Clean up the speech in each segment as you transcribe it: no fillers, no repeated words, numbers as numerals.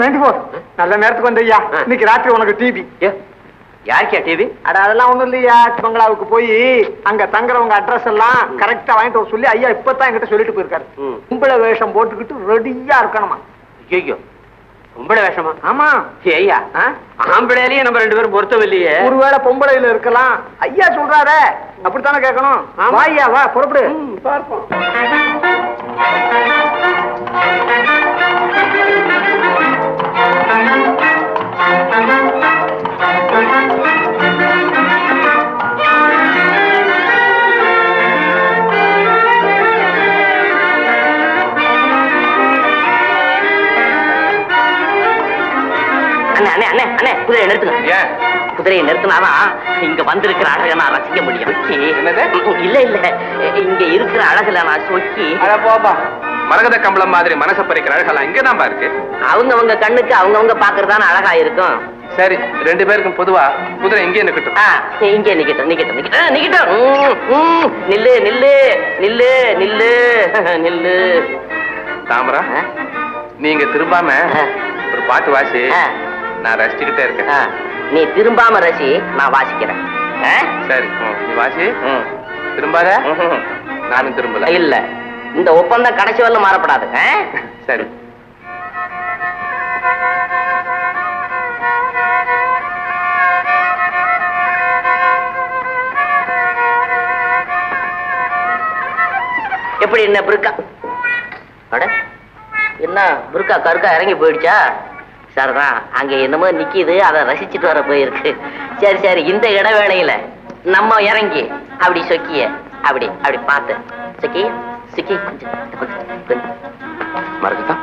வேண்டி போ. நல்ல நேரத்துக்கு வந்தையா. இன்னைக்கு ராத்திரி உனக்கு டிவி. யாருக்கா டிவி? அட அதெல்லாம் ஒண்ணும் இல்லையா. பங்களாவுக்கு போய் அங்க தங்குறவங்க அட்ரஸ் எல்லாம் கரெக்டா வாங்கிட்டு வர சொல்லி ஐயா இப்பதான் என்கிட்ட சொல்லிட்டு போயிருக்காரு. கும்பல வேஷம் போட்டுக்கிட்டு ரெடியா இருக்கணுமா. ஐயோ பொம்பளை வேஷமா? ஆமா. ஐயா ஆம்பளையிலேயே நம்ம 2 பேரும் பொருத்தம் இல்லையே. ஒருவேளை பொம்பளையில இருக்கலாம். ஐயா சொல்றாரு அப்படித்தானே கேட்கணும். வா ஐயா வா புறப்படு. பார்ப்போம். குதிரையை நிறுத்துங்க. குதிரையை நிறுத்தினாதான் இங்க வந்திருக்கிற அழகை நான் ரசிக்க முடியும். இல்ல இல்ல இங்க இருக்கிற அழகுல நான் சொக்கி போப்பா. மரகத கம்பளம் மாதிரி மனச பறிக்கிற அழகெல்லாம் இங்கதான் இருக்கு. அவங்க கண்ணுக்கு அவங்கவுங்க பாக்குறதான அழகா இருக்கும். சரி 2 பேருக்கும் பொதுவா குதிரை இங்கே நிக்கட்டும். இங்கே நிக்கட்டும் நிக்கட்டும் நிக்கட்டும் நிக்கட்டும். நில்லு நில்லு நில்லு நில்லு நில்லு. தாமரா நீங்க திரும்பாம ஒரு பாட்டு வாசி. நான் ரசிச்சுக்கிட்டே இருக்கேன். நீ திரும்பாம ரசி, நான் வாசிக்கிறேன். சரி நீ வாசி. திரும்பாத. நானும் திரும்பல. இல்ல இந்த ஒப்பந்தம் கடைசி வரல மாறப்படாது. சரி. எப்படி என்ன புருக்கா? அட என்ன புருக்கா கருக்கா இறங்கி போயிடுச்சா? சரிதான், அங்க என்னமோ நிக்கிது, அதை ரசிச்சுட்டு வர போயிருக்கு. சரி சரி, இந்த இடைவேளையில நம்ம இறங்கி அப்படி சொக்கிய அப்படி அப்படி பார்த்து சொக்கி சொக்கி மறந்துதா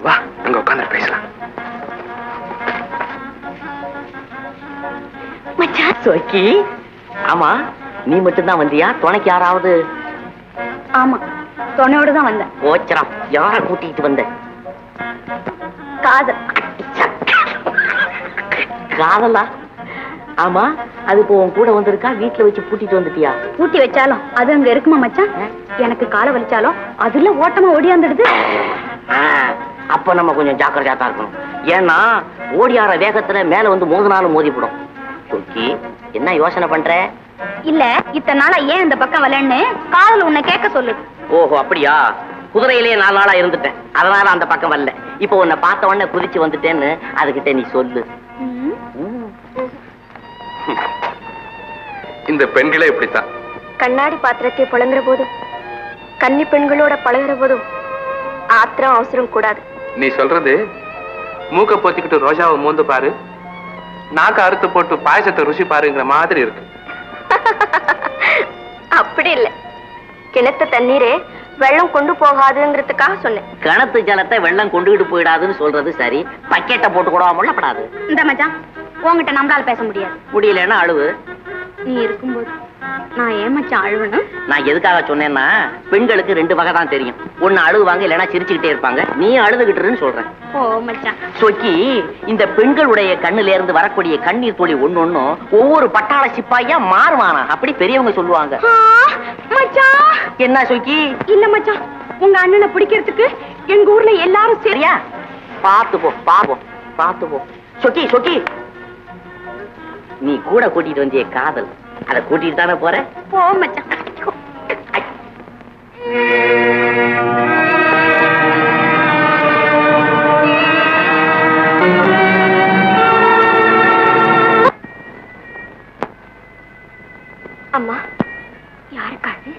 வா அங்க உட்காந்து பேசலாம். சொக்கி ஆமா நீ மட்டும்தான் வந்தியா? துணைக்கு யாராவது? ஆமா துணையோட தான் வந்தேன். ஓச்சரம், யார கூட்டிட்டு வந்த? காதல். காதலா? ஆமா அது இப்போ உன் கூட வந்திருக்கா, வீட்டுல வச்சு பூட்டிட்டு வந்துட்டியா? பூட்டி வச்சாலும் அது அங்க இருக்குமா மச்சான்? எனக்கு காலை வலிச்சாலும் அதுல ஓட்டமா ஓடியாந்துடுது. அப்ப நம்ம கொஞ்சம் ஜாக்கிரதையா தான் இருக்கணும். ஏன்னா ஓடியார வேகத்துல மேல வந்து மோதினாலும் மோதிப்படும். சொக்கி என்ன யோசனை பண்ற? இல்ல இத்தனை நாளா ஏன் இந்த பக்கம் வரலன்னு காதல் உன்னை கேட்க சொல்லுது. ஓஹோ அப்படியா? குதிரையிலேயே 4 நாளா இருந்துட்டேன், அதனால அந்த பக்கம் வரல. இப்ப உன்னை பார்த்த உடனே குதிச்சு வந்துட்டேன்னு அதுகிட்ட நீ சொல்லு. இந்த பெண்களே இப்படித்தான். கண்ணாடி பாத்திரத்தை புழங்குற போதும் கன்னி பெண்களோட பழகுற போதும் ஆத்திரம் அவசரம் கூடாது. நீ சொல்றது மூக்க போத்திக்கிட்டு ரோஜாவை மோந்து பாரு, நாக்க அறுத்து போட்டு பாயசத்தை ருசி பாருங்கிற மாதிரி இருக்கு. அப்படி இல்ல, கிணத்து தண்ணீரே வெள்ளம் கொண்டு போகாதுங்கிறதுக்காக சொன்னேன். கிணத்து ஜலத்தை வெள்ளம் கொண்டுகிட்டு போயிடாதுன்னு சொல்றது சரி, பக்கெட்டை போட்டு கூட முள்ளப்படாது. இந்த மச்சான் உங்ககிட்ட நம்மளால பேச முடியாது. முடியலன்னா அழுவு. நீ இருக்கும்போது நான் ஏன் மச்சான் அழுவணும்? நான் எதுக்காக சொன்னேன்னா பெண்களுக்கு 2 வகை தான் தெரியும். ஒன்னு அழுவாங்க, இல்லைன்னா சிரிச்சுக்கிட்டே இருப்பாங்க. நீ அழுதுகிட்டுன்னு சொல்றேன். ஓ மச்சான். சொக்கி இந்த பெண்களுடைய கண்ணுல இருந்து வரக்கூடிய கண்ணீர் துளி ஒன்னொன்னும் ஒவ்வொரு பட்டாள சிப்பாயா மாறுவானா, அப்படி பெரியவங்க சொல்லுவாங்க. மச்சான் என்ன சொக்கி? இல்ல மச்சான், உங்க அண்ணனை பிடிக்கிறதுக்கு எங்க ஊர்ல எல்லாரும் சரியா? பாத்து போ பாப்போம், பாத்து போ. சொக்கி சொக்கி நீ கூட கூட்டிட்டு வந்திய காதல், அதை கூட்டிட்டு தானே போற? போ மச்சான். அம்மா யாருக்காது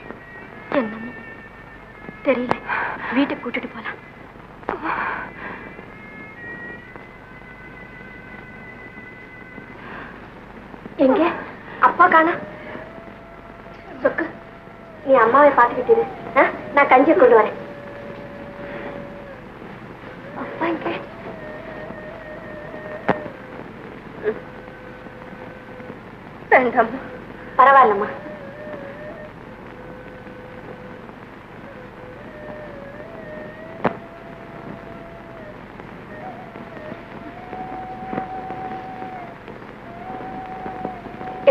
என்னமோ தெரியல, வீட்டுக்கு கூட்டிட்டு போலாம். எங்க அப்பா காணா? சொக்கு நீ அம்மாவை பாத்துக்கிட்டு, நான் கஞ்சியை கொண்டு வரேன். அப்பா எங்க? வேண்டாம், பரவாயில்லம்மா.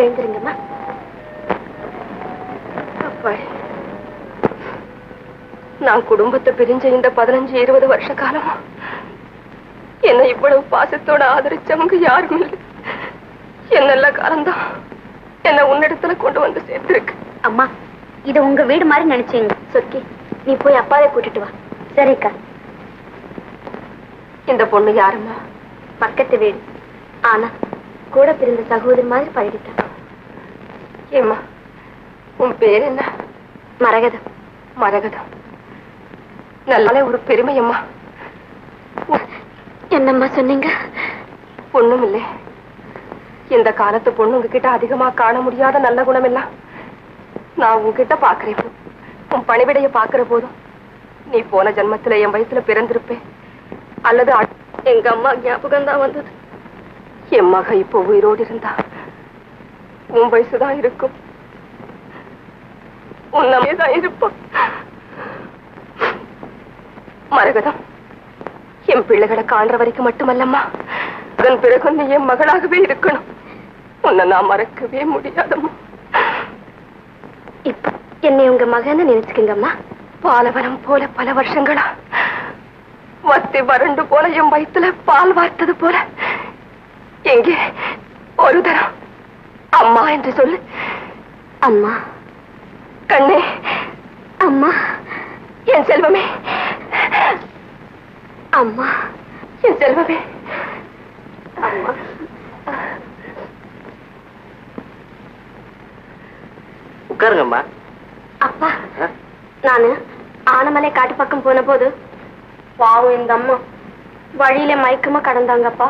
எழுந்துருங்கம்மா. நான் குடும்பத்தை பிரிஞ்ச இந்த 15-20 வருஷ காலமா என்னை இவ்வளவு பாசத்தோட ஆதரிச்சவங்க யாரும் இல்லை. என் நல்ல காலம்தான் என்ன உன்னிடத்துல கொண்டு வந்து சேர்த்திருக்கு. அம்மா, இது உங்க வீடு மாதிரி நினைச்சீங்க. சொக்கி, நீ போய் அப்பாவை கூட்டிட்டு வா. சரிக்கா. இந்த பொண்ணு யாருமா? பக்கத்து வீடு. ஆனா கூட பிறந்த சகோதரி மாதிரி பழகிட்டான். ஏம்மா, உன் பேர் என்ன? மரகதம். மரகதம், நல்ல ஒரு பெருமையம்மா. என்னம்மா சொன்னீங்க? ஒண்ணும் இல்லை. இந்த காலத்து பொண்ணுங்க கிட்ட அதிகமா காண முடியாத நல்ல குணம் எல்லாம் நான் உன்கிட்ட பாக்குறேன். உன் பணிவிடைய பாக்குற போதும் நீ போன ஜன்மத்துல என் வயசுல பிறந்திருப்பேன், அல்லது எங்க அம்மா ஞாபகம் தான் வந்தது. என் மக இப்போ உயிரோடு இருந்தா உன் வயசுதான் இருக்கும், உன்னமேதான் இருப்பான். மரகதம், என் பிள்ளைகளை காண்ற வரைக்கும் மட்டுமல்லம்மா, அதன் பிறகு நீ என் மகளாகவே இருக்கணும். உன்னை நான் மறக்கவே முடியாதம்மா. இப்ப என்னை உங்க மகன்னு நினைச்சுக்கங்கம்மா. பாலவனம் போல பல வருஷங்களா வத்தி வறண்டு போல என் வயிற்றுல பால் வார்த்தது போல எங்கே ஒரு தரம் அம்மா என்று சொல்லு. அம்மா. கண்ணே. அம்மா. என் செல்வமே. அம்மா. என் செல்வமே. அம்மா. உட்காருங்கம்மா. அப்பா, நானு ஆனமலை காட்டு பக்கம் போன போது பாவம் இந்த அம்மா வழியில மயக்கமா கடந்தாங்கப்பா.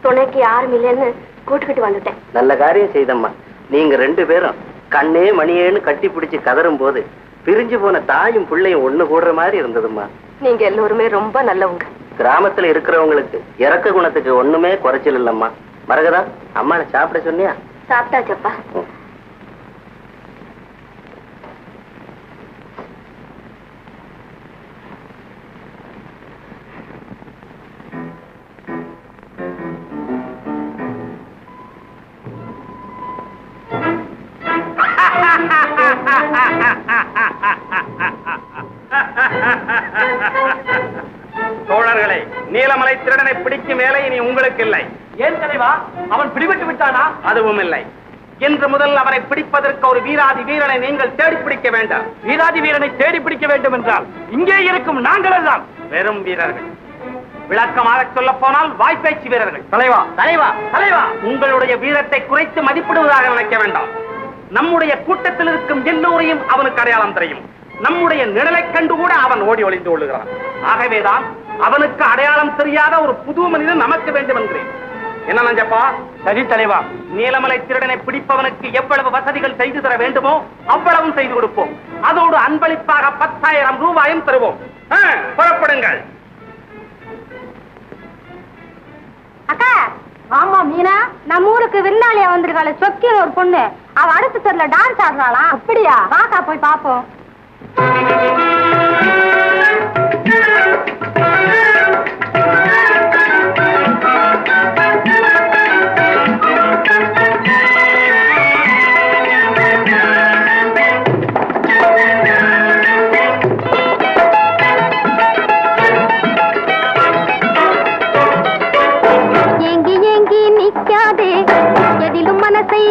துணைக்கு யாரும் இல்லைன்னு கூட்டுக்கிட்டு வந்துட்டேன். நல்ல காரியம் செய்தம்மா. நீங்க 2 பேரும் கண்ணே மணியேன்னு கட்டி பிடிச்சு கதறும் போது பிரிஞ்சு போன தாயும் பிள்ளையும் ஒண்ணு கூடுற மாதிரி இருந்ததும்மா. நீங்க எல்லோருமே ரொம்ப நல்லவங்க. கிராமத்துல இருக்கிறவங்களுக்கு இறக்க குணத்துக்கு ஒண்ணுமே குறைச்சல் இல்லம்மா. மரகதா, அம்மாவை சாப்பிட சொன்னியா? சாப்பிட்டாச்சப்பா. தோழர்களே, நீலமலை திருடனை பிடிக்கும் வேலை இனி உங்களுக்கு இல்லை. ஏன் தலைவா, அவன் பிடிபட்டு விட்டானா? அதுவும் இல்லை. இன்று முதல் அவனை பிடிப்பதற்கு ஒரு வீராதி வீரனை நீங்கள் தேடி பிடிக்க வேண்டாம். வீராதி வீரனை தேடி பிடிக்க வேண்டும் என்றால் இங்கே இருக்கும் நாங்கள் எல்லாம் வெறும் வீரர்கள். விளக்கமாக சொல்ல போனால் வாய்ப்பேச்சு வீரர்கள். தலைவா, தலைவா, தலைவா, உங்களுடைய வீரத்தை குறைத்து மதிப்பிடுவதாக நினைக்க வேண்டாம். நம்முடைய கூட்டத்தில் இருக்கும் எல்லோரையும் அவனுக்கு அடையாளம் தெரியும். நம்முடைய நிழலை கண்டு கூட அவன் ஓடி ஒளிந்து கொள்ளுகிறான். ஆகவேதான் அவனுக்கு அடையாளம் தெரியாத ஒரு புது மனிதன் நமக்கு வேண்டும் என்கிறேன். என்ன நஞ்சப்பா? சரி தலைவா. நீலமலை திருடனை பிடிப்பவனுக்கு எவ்வளவு வசதிகள் செய்து தர வேண்டுமோ அவ்வளவும் செய்து கொடுப்போம். அதோடு அன்பளிப்பாக 10,000 ரூபாயும் தருவோம். புறப்படுங்கள். அக்கா. ஆமா மீனா, நம்ம ஊருக்கு விருந்தாளியா வந்திருக்காள சொக்கின்னு ஒரு பொண்ணு. அவ அடுத்த தெருல டான்ஸ் ஆடுறாளா? அப்படியா? வாக்கா போய் பாப்போம்.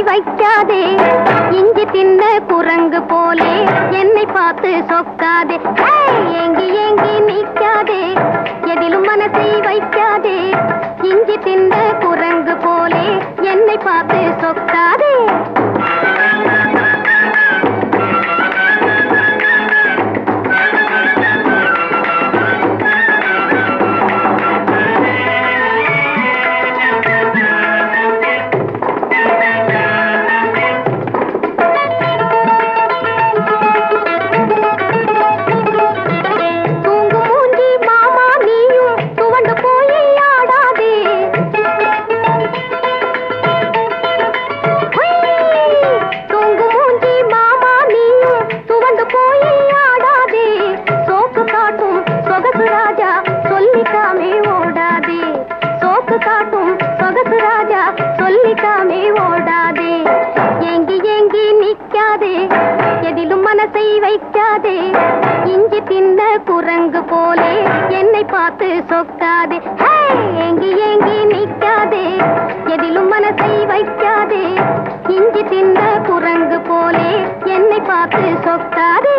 வைக்காதே, இஞ்சி தின்ன குரங்கு போலே என்னை பார்த்து சொக்காதே. குரங்கு போலே என்னை பார்த்து சொக்காதே, ஏங்கி ஏங்கி நிக்காதே, எதிலும் மனசை வைக்காதே, இஞ்சி தின்ன குரங்கு போலே என்னை பார்த்து சொக்காதே.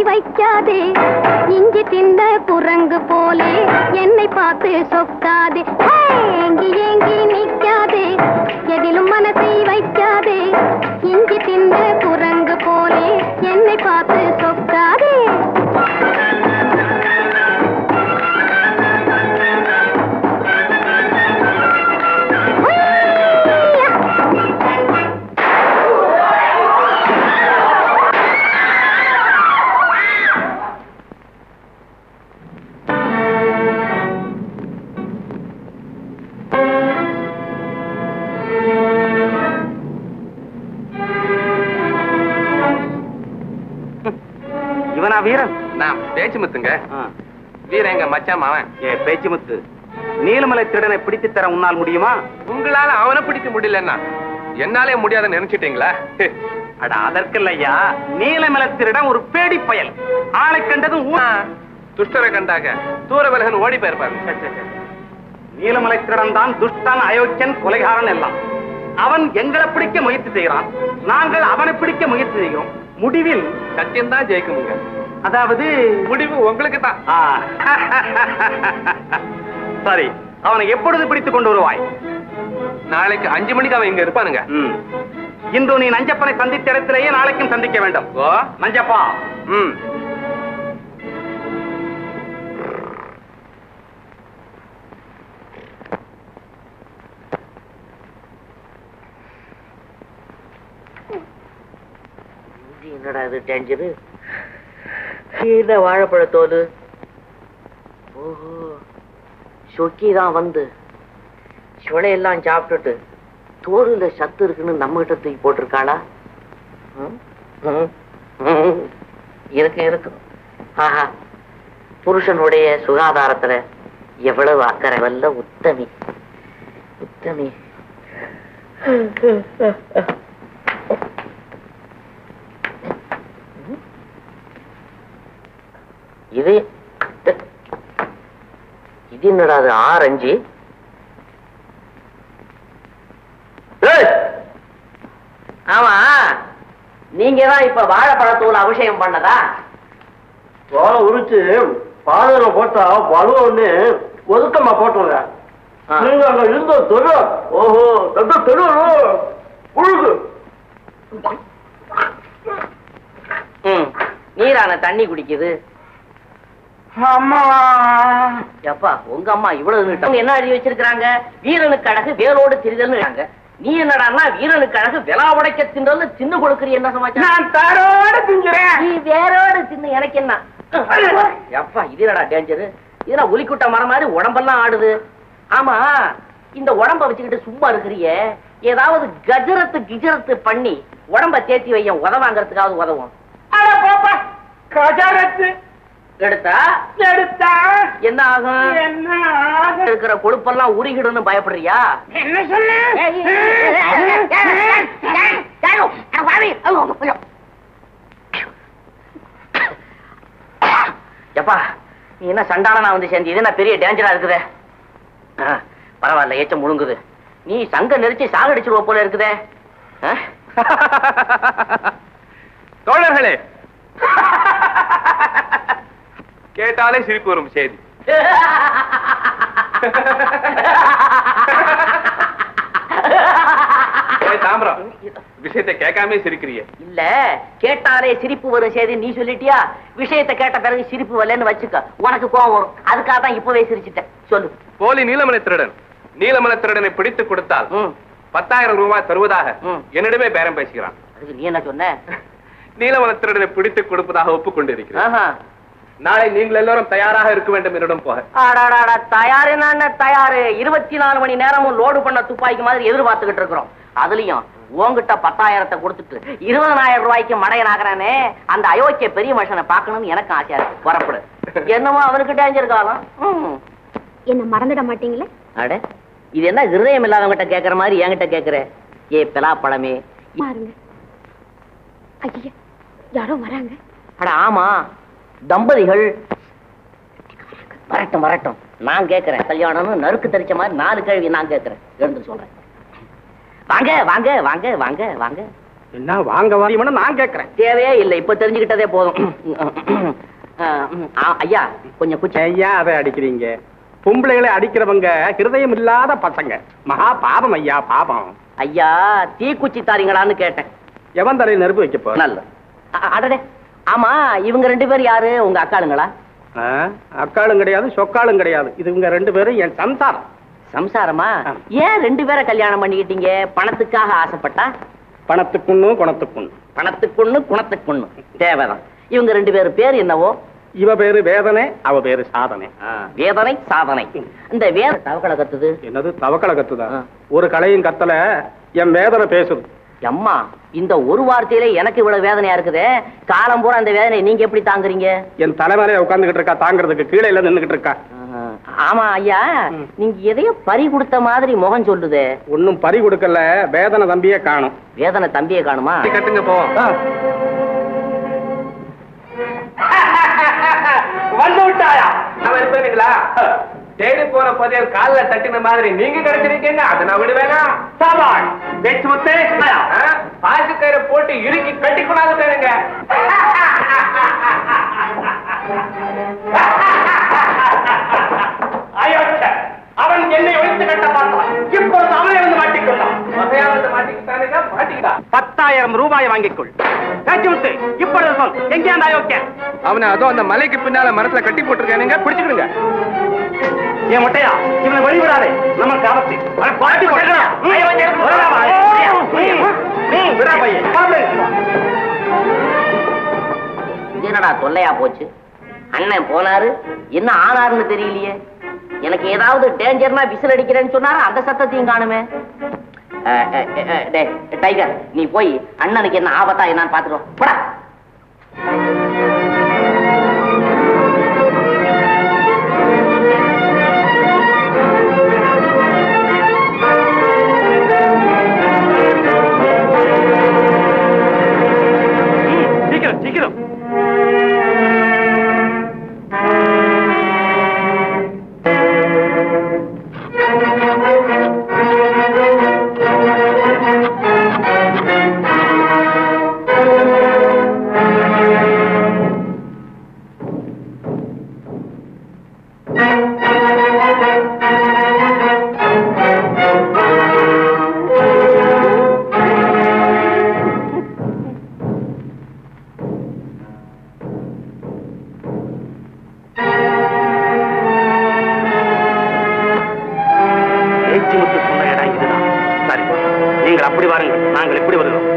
வைக்காதே, இஞ்சி தின்ன குரங்கு போலே என்னை பார்த்து சொக்காதே, ஏங்கி ஏங்கி நிக்காதே, எதிலும் மனசை வைக்காதே, இஞ்சி தின்ன குரங்கு போலே என்னை பார்த்து சொக்காதே. வீரன் நான் பேச்சுமுத்துங்க. வீரன் எங்க மச்சான் மாவன். பேச்சுமுத்து, நீலமலை திருடனை பிடித்து தர உன்னால் முடியுமா? உங்களால அவனை பிடிக்க முடியலன்னா என்னாலே முடியாதுன்னு நினைச்சிட்டீங்களா? அட அதற்கில்லையா, நீலமலை திருடன் ஒரு பேடி பயல். ஆளை கண்டதும் துஷ்டரை கண்டாக தூர விலகன் ஓடி போயிருப்பாரு. நீலமலை திருடன் தான் துஷ்டன், அயோக்கியன், கொலைகாரன் எல்லாம். அவன் எங்களை பிடிக்க முயற்சி செய்கிறான், நாங்கள் அவனை பிடிக்க முயற்சி செய்கிறோம். முடிவில் சத்தியம் தான் ஜெயிக்குமுங்க. அதாவது முடிவு உங்களுக்கு தான். சரி, அவனை எப்பொழுது பிடித்துக் கொண்டு வருவாய்? நாளைக்கு 5 மணிக்கு அவன் இங்க இருப்பானுங்க. இன்று நீ நஞ்சப்பனை சந்தித்த இடத்திலேயே நாளைக்கும் சந்திக்க வேண்டும். நஞ்சப்பா. என்னடா இது டேஞ்சரு? இந்த வாழைப்பழத்தோல். ஓஹோ, சொக்கிதான் வந்து சுளையெல்லாம் சாப்பிட்டுட்டு தோலுல சத்து இருக்குன்னு நம்ம கிட்ட தூக்கி போட்டிருக்காளா? இருக்கு இருக்கு. ஆஹா, புருஷனுடைய சுகாதாரத்துல எவ்வளவு அக்கறை. வல்ல உத்தமி உத்தமி. இது இது என்னடா? அது ஆரஞ்சு. ஆமா, நீங்க தான் இப்ப வாழைப்பழத்தூள் அபிஷேகம் பண்ணதா? தோலை உரிச்சு பாதையில போட்டா வலுவன்னு ஒதுக்கமா போட்டுங்க. நீங்க அங்க இருந்த தொழு. ஓஹோ, தொழு புழுகு. நீரான தண்ணி குடிக்குது. அம்மா, எப்பா உங்க அம்மா இவ்வளவு என்ன எழுதி வச்சிருக்காங்க? வீரனுக்கு அழகு வேரோடு திரிதல்னு. நீ என்னடான்னா வீரனுக்கு அழகு விலா உடைக்க தின்றல்னு தின்னு கொடுக்குறீ. என்ன சமாச்சாரம்? நான் தாரோட திங்குறேன். நீ வேரோடு தின்னு எனக்கு என்ன? எப்பா இது என்னடா டேஞ்சரு? இதெல்லாம் ஒலிக்குட்ட மரம் மாதிரி உடம்பெல்லாம் ஆடுது. ஆமா, இந்த உடம்ப வச்சுக்கிட்டு சும்மா இருக்கிறிய, ஏதாவது கஜரத்து கிஜரத்து பண்ணி உடம்ப தேத்தி வைய, உதவாங்கிறதுக்காவது உதவும். கஜரத்து எடுத்தா என்ன ஆகும்? என்ன இருக்கிற கொழுப்பெல்லாம் உருகிடுன்னு பயப்படுறியா? என்ன சொல்லு? எப்பா நீ என்ன சண்டாளனா வந்து சேர்ந்து? இது என்ன பெரிய டேஞ்சரா இருக்குது? பரவாயில்ல, ஏச்சம் முழுங்குது. நீ சங்க நெரிச்சு சாகடிச்சிருவ போல இருக்குதே. தோழர்களே, கேட்டாலே சிரிப்பு வரும் செய்தி. தாம்பரம், விஷயத்தை கேட்காம சிரிக்கிறிய? இல்ல, கேட்டாலே சிரிப்பு வரும் செய்தி நீ சொல்லிட்டியா? விஷயத்தை கேட்ட பிறகு சிரிப்பு வரலன்னு வச்சுக்க, உனக்கு கோவம் வரும். அதுக்காக தான் இப்பவே சிரிச்சிட்டேன். சொல்லு. போலி நீலமலை திருடன் நீலமலை திருடனை பிடித்து கொடுத்தால் 10,000 ரூபாய் தருவதாக என்னிடமே பேரம் பேசுகிறான். அதுக்கு நீ என்ன சொன்ன? நீலமலை திருடனை பிடித்து கொடுப்பதாக ஒப்புக்கொண்டிருக்கிறேன். நாளை நீங்கள் எல்லாரும் தயாராக இருக்க வேண்டும் என்னிடம் போக. தயாரு தயாரு. 24 மணி நேரமும் லோடு பண்ண துப்பாக்கி மாதிரி எதிர்பார்த்துக்கிட்டு இருக்கிறோம். அதுலயும் உங்ககிட்ட 10,000 கொடுத்துட்டு 20,000 ரூபாய்க்கு மடையன் ஆகிறானே, அந்த அயோக்கிய பெரிய மனுஷனை பார்க்கணும்னு எனக்கு ஆசையா இருக்கு. வரப்படு. என்னமோ அவனுக்கு டேஞ்சர் காலம். என்ன மறந்துட மாட்டீங்களே? அட, இது என்ன ஹிருதயம் இல்லாதவங்கிட்ட கேட்கற மாதிரி என்கிட்ட கேட்கற? ஏ பலாப்பழமே. ஐயா, யாரோ வராங்க. அட ஆமா, தம்பதிகள். வரட்டும் வரட்டும், நான் கேட்கிறேன். கல்யாணம்னு நறுக்கு தெரிச்ச மாதிரி 4 கேள்வி நான் கேட்கிறேன். எழுந்து சொல்றேன். வாங்க வாங்க வாங்க வாங்க வாங்க. என்ன வாங்க வாங்க நான் கேட்கிறேன். தேவையே இல்லை, இப்ப தெரிஞ்சுக்கிட்டதே போதும். ஐயா கொஞ்சம் குச்ச. ஐயா, அதை அடிக்கிறீங்க. பொம்பளைகளை அடிக்கிறவங்க ஹிருதயம் இல்லாத பசங்க. மகா பாபம் ஐயா, பாபம். ஐயா, தீக்குச்சி தாரீங்களான்னு கேட்டேன். எவன் தலையில் நெருப்பு வைக்க போற? நல்ல. அடடே, ஆமா, இவங்க 2 பேர் யாரு? உங்க அக்காளுங்களா? அக்காளும் கிடையாது, சொக்காளும் கிடையாது. இவங்க 2 பேரும் என் சம்சாரம். சம்சாரமா? ஏன் 2 பேரை கல்யாணம் பண்ணிக்கிட்டீங்க? பணத்துக்காக ஆசைப்பட்டா? பணத்துக்குன்னு குணத்துக்குன்னு. பணத்துக்குன்னு குணத்துக்குன்னு தேவைதான். இவங்க 2 பேர் பேர் என்னவோ? இவ பேரு வேதனை, அவ பேரு சாதனை. வேதனை சாதனை. இந்த வேத தவக்கலை கத்துது. என்னது தவக்கலை கத்துதா? ஒரு கலையும் கத்தல, என் வேதனை பேசுது. அம்மா, இந்த ஒரு வார்த்தையில எனக்கு இவ்வளவு வேதனையா இருக்குது. காலம் பூரா அந்த வேதனை நீங்க எப்படி தாங்குறீங்க? என் தலைமையில உட்கார்ந்துகிட்டு இருக்கா, தாங்கிறதுக்கு கீழே இல்ல நின்னுகிட்டு இருக்கா. ஆமா ஐயா, நீங்க எதையோ பறி கொடுத்த மாதிரி முகம் சொல்லுது. ஒன்னும் பறி கொடுக்கல, வேதனை தம்பியே காணும். வேதனை தம்பியே காணுமா? கட்டுங்க போ. வந்து விட்டாயா? அவன் இருப்பீங்களா? தேடி போன பதில் காலில் தட்டின மாதிரி நீங்க கிடைச்சிருக்கீங்க. அதை நான் விடுவேனா? சாபாஷ். பேச்சு முத்தே. பாசு கயிறை போட்டு இறுக்கி கட்டி கொண்டாந்து தேடுங்க. அவன் என்னை ஒழித்து கட்ட பார்த்தான். இப்பொழுது அவனை வந்து மாட்டிக்கொண்டான். மாட்டிக்கிட்டானுங்க, மாட்டிக்கிட்டான். 10,000 ரூபாயை வாங்கிக்கொள். பேச்சு முத்து, இப்பொழுது சொல், எங்கே அந்த அயோக்கியன்? அவனை அதோ அந்த மலைக்கு பின்னால மரத்துல கட்டி போட்டிருக்கானுங்க, பிடிச்சுக்கிடுங்க. ஏன் மொட்டையா, இவனை வழிவிடாதே, நமக்கு ஆபத்து. என்னடா தொல்லையா போச்சு? அண்ணன் போனாரு, என்ன ஆனாருன்னு தெரியலையே. எனக்கு ஏதாவது டேஞ்சர்னா விசில் அடிக்கிறேன்னு சொன்னாரு, அந்த சத்தத்தையும் காணுமே. டைகர், நீ போய் அண்ணனுக்கு என்ன ஆபத்தா என்னன்னு பாத்துருவோம். போடா. சீக்கிரம் சீக்கிரம். நீங்கள் அப்படி வாருங்கள், நாங்கள் எப்படி வருகிறோம்?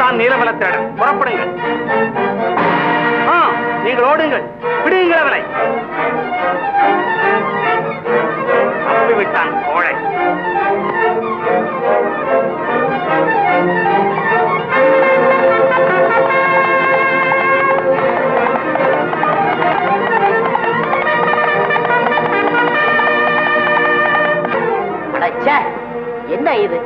தான் நீலமலத்திடம் புறப்படுங்கள். நீங்கள் ஓடுங்கள், பிடியுங்கள் அவனை. தப்பிவிட்டான் கோழை. என்ன இது?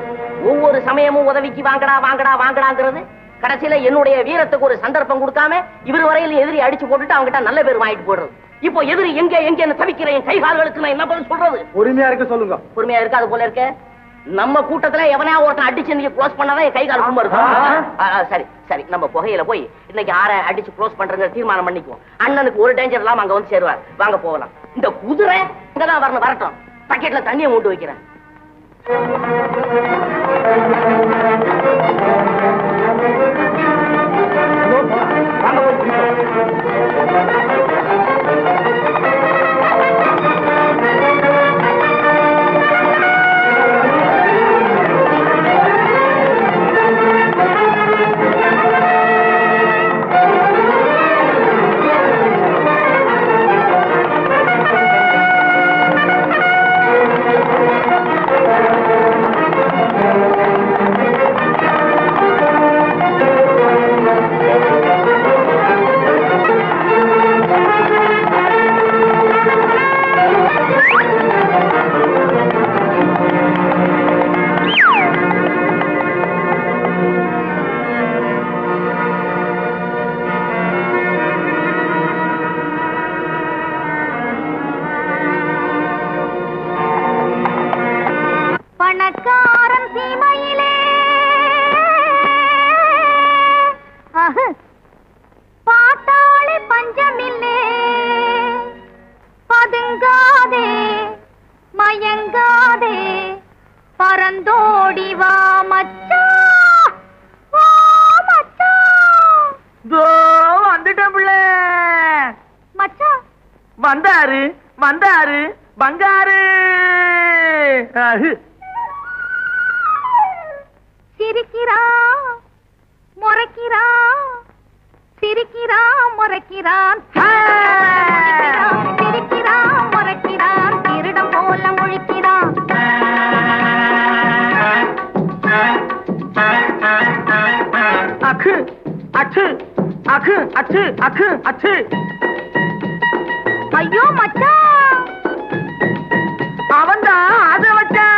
ஒவ்வொரு சமயமும் உதவிக்கு வாங்கடா வாங்கடா வாங்கடாங்கிறது. கடைசியில என்னுடைய வீரத்துக்கு ஒரு சந்தர்ப்பம் கொடுக்காம இவர் வரையில எதிரி அடிச்சு போட்டுட்டு அவங்ககிட்ட நல்ல பேர் வாங்கிட்டு போடுறது. இப்போ எதிரி எங்க எங்க தவிக்கிறேன் கை கால்களுக்கு நான் என்ன பதில் சொல்றது? பொறுமையா இருக்க சொல்லுங்க. பொறுமையா இருக்காது போல இருக்க. நம்ம கூட்டத்துல எவனையா ஒருத்தன் அடிச்சு நீங்க க்ளோஸ் பண்ணாதான் கை கால் கும்ப இருக்கும். சரி சரி, நம்ம புகையில போய் இன்னைக்கு யாரை அடிச்சு க்ளோஸ் பண்றதுங்க தீர்மானம் பண்ணிக்குவோம். அண்ணனுக்கு ஒரு டேஞ்சர் இல்லாம அங்க வந்து சேருவார். வாங்க போகலாம். இந்த குதிரை இங்கதான் வரணும், வரட்டும். பக்கெட்ல தண்ணியை மூட்டு வைக்கிறேன். வந்தாரு வந்தாரு பங்காரு. சிரிக்கிறான் முறைக்கிறான், சிரிக்கிறான் முறைக்கிறான், சிரிக்கிறான் முறைக்கிறான், திருடம் போல முழிக்கிறான். அக்கு அச்சு அக்கு அச்சு அக்கு அச்சு. ஐயோ மச்சான், அவன்தான் அத வச்சான்.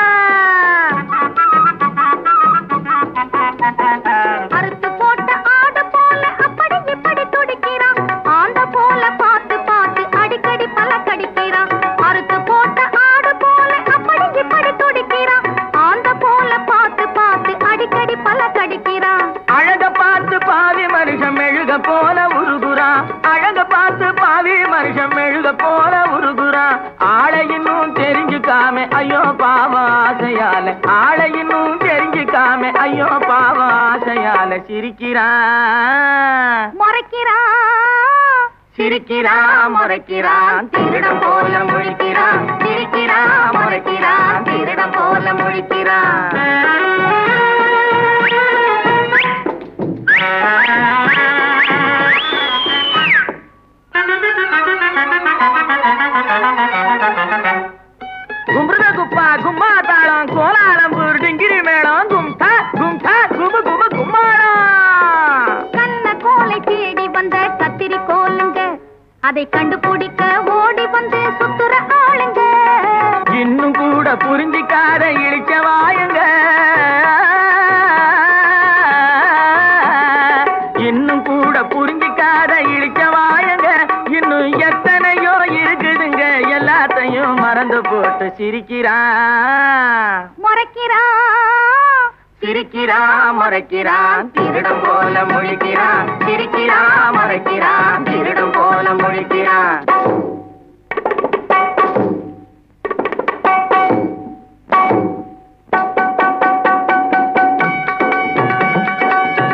அறுத்து போட்ட ஆடு போல அப்படி இப்படி துடிக்கிறான், ஆண்ட போல பார்த்து பார்த்து அடிக்கடி பல கடிக்கிறான். அறுத்து போட்ட ஆடு போல அப்படி இப்படி துடிக்கிறான், ஆண்ட போல பார்த்து பார்த்து அடிக்கடி பல கடிக்கிறான். அழக பார்த்து பாவி மனுஷன் மெழுக போல உருகுறான். அழக பார்த்து பாவி மனுஷன் மெழுக போல உருகுறான். ஆளை இன்னும் தெரிஞ்சுக்காம ஐயோ பாவ ஆசையால, ஆளை இன்னும் தெரிஞ்சுக்காம ஐயோ பாவ ஆசையால சிரிக்கிறான் முறைக்கிறான், சிரிக்கிறான் முறைக்கிறான், திருடம் போல முழிக்கிறான். சிரிக்கிறான் முறைக்கிறான், திருடம் போல முழிக்கிறான். கும்பிடுத குப்பா கும்மா தாளம் கோலாலம் டிங்கிரி மேளம் கும்தா கும்தா குபு குபு கும்மாளம். கண்ண கோலை தேடி வந்த கத்திரி கோலுங்க, அதை கண்டுபிடிக்க ஓடி வந்து சுத்துற ஆளுங்க. இன்னும் கூட புரிஞ்சிக்காத இழிச்ச வாயுங்க, இன்னும் கூட புரிஞ்சிக்காத இழிச்ச வாயுங்க. இன்னும் எத்தனையோ இருக்குதுங்க, எல்லாத்தையும் மறந்து போட்டு சிரிக்கிறான் முறைக்கிறான், சிரிக்கிறான் முறைக்கிறான், திருடம் போல முழிக்கிறான். சிரிக்கிறான் முறைக்கிறான், திருடம் போல முழிக்கிறான்.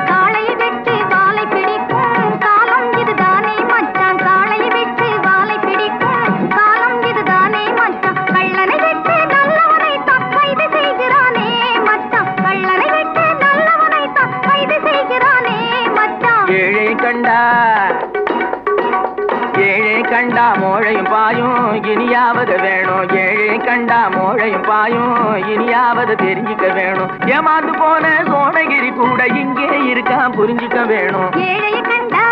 காளையை வெட்டு வாளை பிடிக்கும் காலம் இதுதானே மச்சான், காளையை வெட்டு வாளை பிடிக்கும் காலம் இதுதானே மச்சான். கள்ளனை வெட்டு நல்லவனை தான் கைது செய்கிறானே மச்சான், கள்ளனை வெட்டு நல்லவனை தான் கைது செய்கிறானே. கண்டா ஏழை கண்டா மோழையும் பாயும் இனியாவது வேணும். ஏழை கண்டா மோழையும் பாயும் இனியாவது தெரிஞ்சுக்க வேணும். ஏமாந்து போன சோனகிரி கூட இங்கே இருக்கா புரிஞ்சுக்க வேணும். ஏழையை கண்டா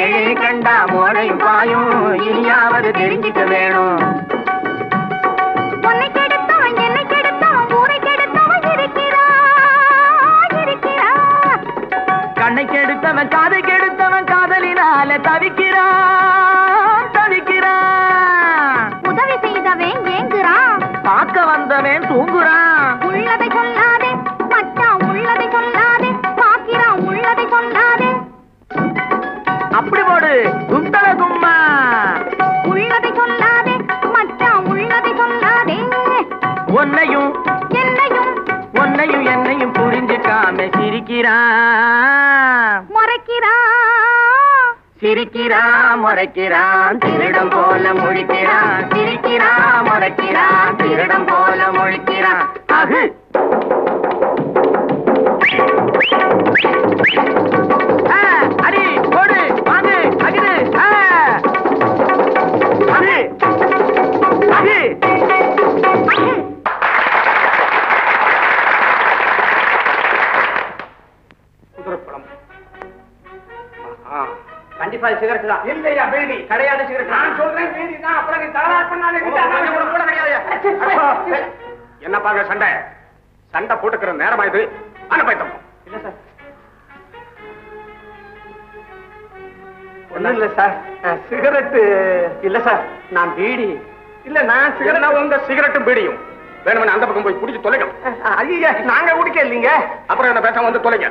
ஏழை கண்டா மோழையும் பாயும் இனியாவது தெரிஞ்சுக்க வேணும். கண்ணை கெடுத்தவன் காதை கெடுத்தவன் காதலினால தவிக்கிறான். உதவி செய்தவன் ஏங்குறான், பார்க்க வந்தவன் தூங்குறான். உள்ளதை சொல்லாதே மச்சான், உள்ளதை சொல்லாதே, பாக்கிறான் உள்ளதை சொல்லாதே. அப்படி போடு குந்தல கும்மா. உள்ளதை சொல்லாதே மச்சான், உள்ளதை சொல்லாதே. உன்னையும் என்னையும் புரிஞ்சுக்காம சிரிக்கிறான் முறைக்கிறான் திருடம் போல முழிக்கிறான். சிரிக்கிறான் முறைக்கிறான் திருடம் போல முழிக்கிறான். அகு அடி போடு வாங்கு அகுது அகு அகு. கண்டிப்பா சிகரெட் தான். இல்லையா பீடி கிடையாது சிகரெட். நான் சொல்றேன் பீடி தான். அப்புறம் நீ தகராறு பண்ணாலே கூட கிடையாது. என்ன பாருங்க சண்டை போட்டுக்கிற நேரமா இது? அனுப்பைத்தம் இல்ல சார். ஒண்ணும் இல்ல சார், சிகரெட் இல்ல சார், நான் பீடி இல்ல. நான் சிகரெட் உங்க சிகரெட்டும் பீடியும் வேணும்னு அந்த பக்கம் போய் குடிச்சு தொலைங்க. ஐயா நாங்க குடிக்க இல்லைங்க. அப்புறம் என்ன பேசாம வந்து தொலைங்க.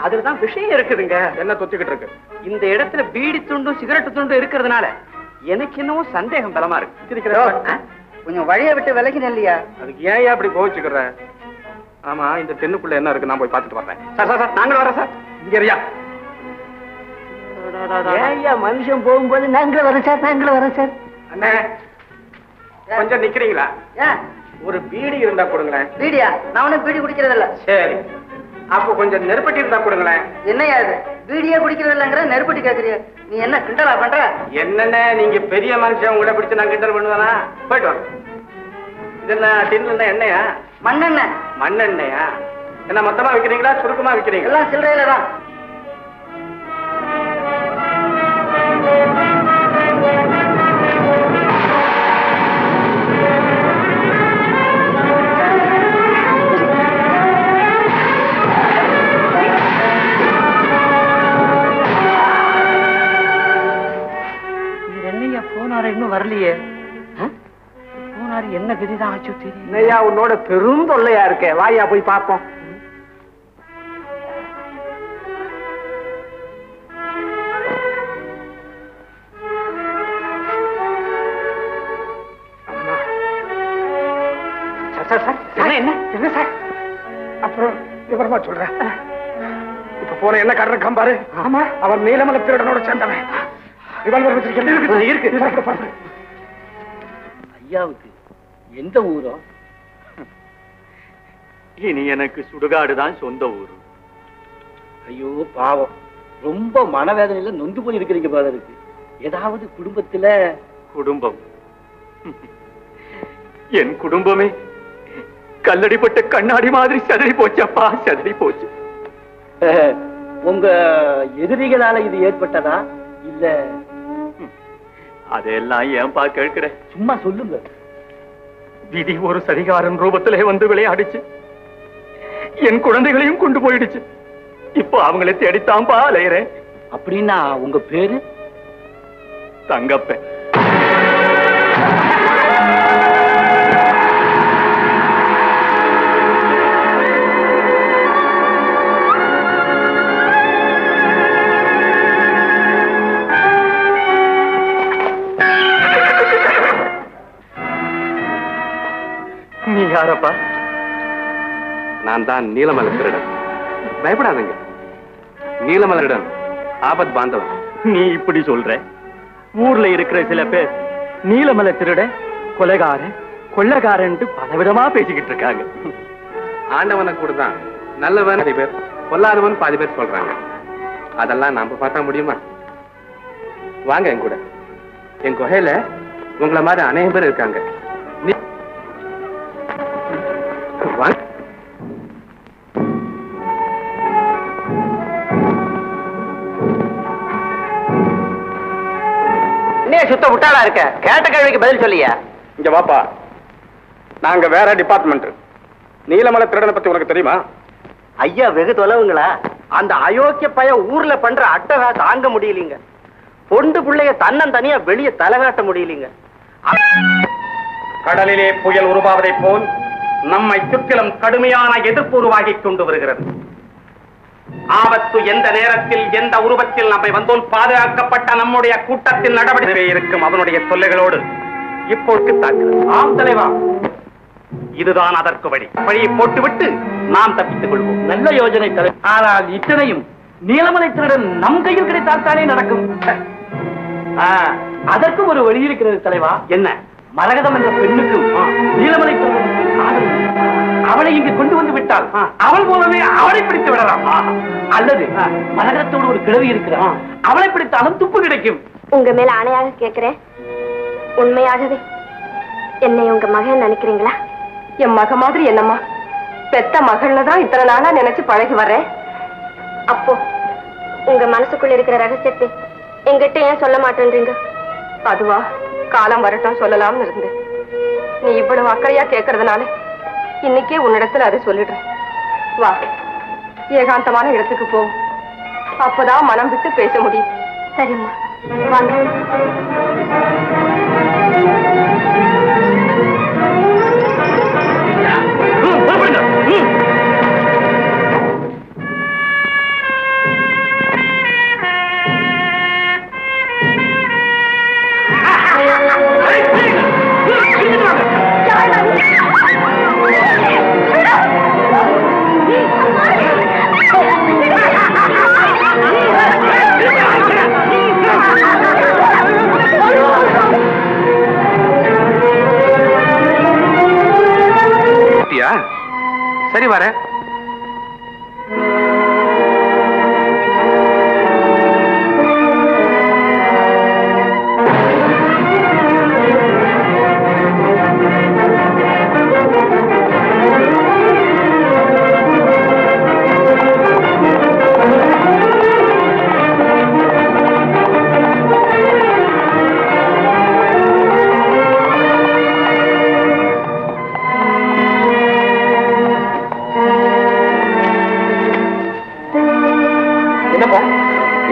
அதுதான் விஷயம் இருக்குதுங்க. என்ன தொத்திக்கிட்டு இருக்கு? இந்த இடத்துல பீடி துண்டும் சிகரெட் துண்டும் இருக்கிறதுனால எனக்கு என்னவோ சந்தேகம் பலமா இருக்கு. கொஞ்சம் வழியை விட்டு விலகி இல்லையா? அதுக்கு ஏன் அப்படி கோவிச்சுக்கிற? ஆமா, இந்த தென்னுக்குள்ள என்ன இருக்கு நான் போய் பார்த்துட்டு வரேன். சார் சார் நாங்களும் வரேன் சார். இங்க ஏய்யா மனுஷன் போகும்போது நாங்களும் வரோம் சார். அண்ணே கொஞ்சம் நிக்கிறீங்களா? ஒரு பீடி இருந்தா கொடுங்களேன். பீடியா? நான் ஒன்னும் பீடி குடிக்கிறது இல்ல. சரி, அப்போ கொஞ்சம் நெருப்பட்டி இருந்தா கொடுங்களேன். என்னையா இது பீடியே குடிக்கிறது இல்லங்கிற நெருப்பட்டி கேக்குறிய? நீ என்ன கிண்டலா பண்ற? என்னண்ணே நீங்க பெரிய மனுஷன், உங்களை பிடிச்சு நான் கிண்டல் பண்ணுவேனா? போயிட்டு வாங்க. இது என்ன டின்ல எண்ணெயா? மண்ணெண்ணெய். மண்ணெண்ணெயா? என்ன மொத்தமா விக்கிறீங்களா சுருக்கமா விக்கிறீங்களா? எல்லாம் சில்லறையில தான். இன்னும் வரலையே. போனாரு என்ன கதிதான் ஆச்சு தெரியும். உன்னோட பெரும் தொல்லையா இருக்கே, வாயா போய் பார்ப்போம். என்ன சார்? அப்புறம் விவரமா சொல்றேன். இப்ப போன என்ன காரணம் கம்பாரு? ஆமா, அவன் நீலமலை திருடனோட சேர்ந்தவன். ஐயாவுக்கு எந்த ஊரோ? இனி எனக்கு சுடுகாடுதான் சொந்த ஊரு. ஐயோ பாவம், ரொம்ப மனவேதனையில நொந்து போய் இருக்கிறீங்க போல இருக்கு. ஏதாவது குடும்பத்துல? குடும்பம்? என் குடும்பமே கல்லடிப்பட்ட கண்ணாடி மாதிரி சதறி போச்சப்பா, சதறி போச்சு. உங்க எதிரிகளால இது ஏற்பட்டதா இல்ல? அதெல்லாம் ஏன்பா கேட்கிற? சும்மா சொல்லுங்க. விதி ஒரு சரிகாரன் ரூபத்திலே வந்து விளையாடிச்சு. என் குழந்தைகளையும் கொண்டு போயிடுச்சு. இப்போ அவங்களை தேடித்தான்பா அலையிறேன். அப்படின்னா உங்க பேரு? தங்கப்பன். நீ யாரப்பா? நான் தான் நீலமலை திருடன். பயப்படாதீங்க, நீலமலரிடம் ஆபத் பாந்தவன். நீ இப்படி சொல்ற? ஊர்ல இருக்கிற சில பேர் நீலமலை திருட, கொலைகாரன், கொள்ளக்காரன் பலவிதமா பேசிக்கிட்டு இருக்காங்க. ஆண்டவனை கூட தான் நல்லவன் பேர். பொல்லாதவன் பாதி பேர் சொல்றாங்க. அதெல்லாம் நாம பார்த்தா முடியுமா? வாங்க என் கூட. என் குகையில உங்களை மாதிரி அநேக பேர் இருக்காங்க. வாங்க. சுத்த முட்டாளா இருக்க, கேட்ட கேள்விக்கு பதில் சொல்லியா? இங்க வாப்பா. நாங்க வேற டிபார்ட்மெண்ட். நீலமலை திருடனை பத்தி உனக்கு தெரியுமா? ஐயா வெகு தொலைவுங்களா? அந்த அயோக்கிய பைய ஊர்ல பண்ற அட்டகா தாங்க முடியலீங்க. பொண்டு பிள்ளைய தன்னந்தனியா வெளியே தலைகாட்ட முடியலீங்க. கடலிலே புயல் உருவாவதை போல் நம்மை சுற்றிலும் கடுமையான எதிர்ப்பு உருவாகி கொண்டு வருகிறது. ஆபத்து எந்த நேரத்தில் எந்த உருவத்தில் நம்மை வந்தோம் பாதுகாக்கப்பட்ட நம்முடைய கூட்டத்தின் நடவடிக்கை இருக்கும் அவனுடைய தொல்லைகளோடு இப்போது தாக்குகிறது. ஆம் தலைவா, இதுதான் அதற்கு வழி. வழியை போட்டுவிட்டு நாம் தப்பித்துக் கொள்வோம். நல்ல யோஜனை தலைவர். ஆனால் இத்தனையும் நீலமலை திருடன் நம் கையில் கிடைத்தால்தானே நடக்கும். அதற்கு ஒரு வழி இருக்கிறது தலைவா. என்ன? மரகதம் என்ற பெண்ணுக்கும் நீலமலை திருடனுக்கும் காதல். அவளை இங்கு கொண்டு வந்து விட்டால் அவள் மூலமே அவளை பிடித்து விடலாம். அல்லது மரகதத்தோடு ஒரு கிழவி இருக்கிறான், அவளை பிடித்தாலும் துப்பு கிடைக்கும். உங்க மேல ஆணையாக கேட்கிறேன், உண்மையாகவே என்னை உங்க மகன் நினைக்கிறீங்களா? என் மக மாதிரி என்னம்மா, பெத்த மகள்ல தான் இத்தனை நாளா நினைச்சு பழகி வர்றேன். அப்போ உங்க மனசுக்குள்ள இருக்கிற ரகசியத்தை எங்கிட்ட ஏன் சொல்ல மாட்டேன்றீங்க? அதுவா, காலம் வரட்டும் சொல்லலாம்னு இருந்தேன். நீ இவ்வளவு அக்கறையா கேட்கறதுனால இன்னைக்கே உன்னிடத்துல அதை சொல்லிடுறேன். வா, ஏகாந்தமான இடத்துக்கு போ, அப்பதான் மனம் விட்டு பேச முடியும். சரிம்மா, வாங்க. சரி வர.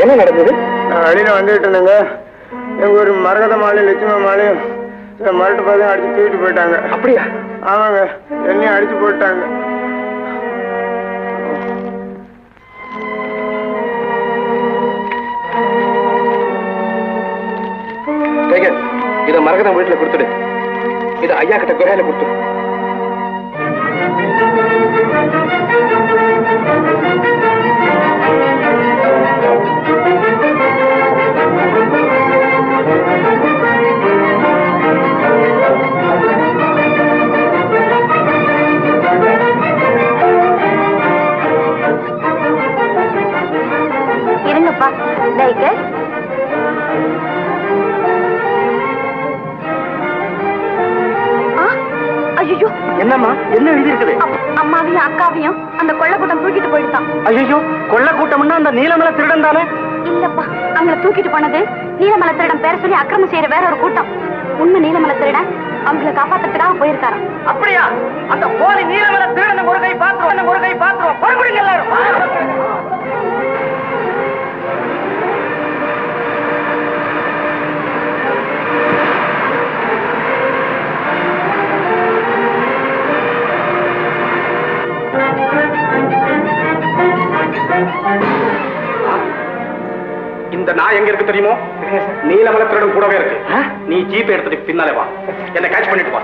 என்ன நடந்தது? வெளியில வந்துட்டு இருந்தேங்க. எங்க ஒரு மரகத மாலை லட்சுமி மாலையும் மரட்டு பாதையும் அடிச்சு தூக்கிட்டு போயிட்டாங்க. அப்படியா? ஆமாங்க, என்னையும் அடிச்சு போட்டாங்க. இத மரகதம் வீட்டுல கொடுத்துடு. இத ஐயா கிட்ட குறையில கொடுத்துடு. இருங்கப்பா, லைக்கு. ஐயோ, என்னம்மா, என்ன எழுதி இருக்குது? அம்மாவையும் அக்காவையும் அந்த கொள்ளக்கூட்டம் தூக்கிட்டு போயிட்டான். ஐயோ, கொள்ளக்கூட்டம்னா அந்த நீலமலை திருடன் தானே? இல்லப்பா, அவங்களை தூக்கிட்டு போனது நீலமலை திருடன் பேர சொல்லி அக்கிரமம் செய்யற வேற ஒரு கூட்டம். உண்மை நீலமலை திருடன் அவங்களை காப்பாத்துறதுக்காக போயிருக்காராம். அப்படியா? அந்த போலி நீலமலை திருடனை ஒரு கை பாத்துருவோம், ஒரு கை பாத்துருவோம். பொறுப்புடுங்க எல்லாரும். இந்த நாய் எங்க இருக்கு தெரியுமோ? நீலமலை திருடன் கூடவே இருக்கு. நீ ஜீப் எடுத்துட்டு பின்னாலே வா, என்ன கேட்ச் பண்ணிட்டு வா.